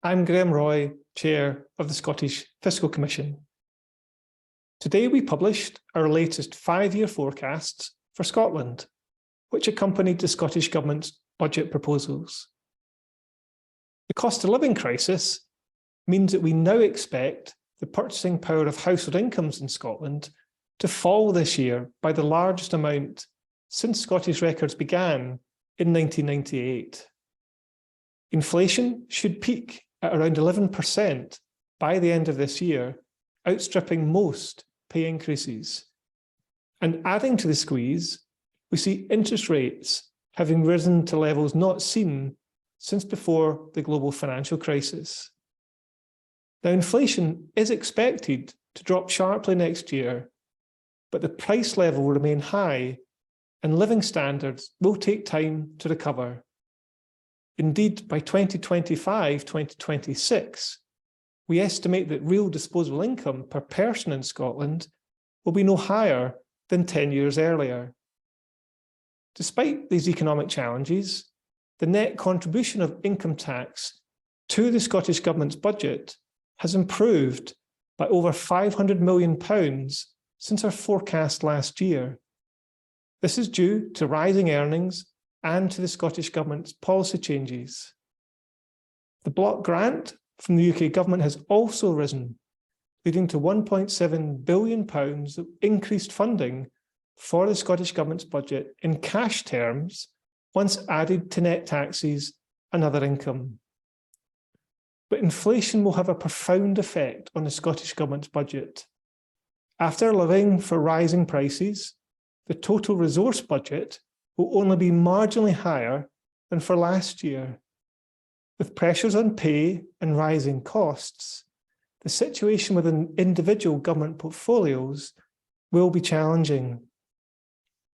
I'm Graham Roy, Chair of the Scottish Fiscal Commission. Today we published our latest 5-year forecasts for Scotland, which accompanied the Scottish Government's budget proposals. The cost of living crisis means that we now expect the purchasing power of household incomes in Scotland to fall this year by the largest amount since Scottish records began in 1998. Inflation should peak at around 11% by the end of this year, outstripping most pay increases. And adding to the squeeze, we see interest rates having risen to levels not seen since before the global financial crisis. Now, inflation is expected to drop sharply next year, but the price level will remain high and living standards will take time to recover. Indeed, by 2025-2026, we estimate that real disposable income per person in Scotland will be no higher than 10 years earlier. Despite these economic challenges, the net contribution of income tax to the Scottish Government's budget has improved by over £500 million since our forecast last year. This is due to rising earnings and to the Scottish Government's policy changes. The block grant from the UK Government has also risen, leading to £1.7 billion of increased funding for the Scottish Government's budget in cash terms once added to net taxes and other income. But inflation will have a profound effect on the Scottish Government's budget. After allowing for rising prices, the total resource budget will only be marginally higher than for last year. With pressures on pay and rising costs, the situation within individual government portfolios will be challenging.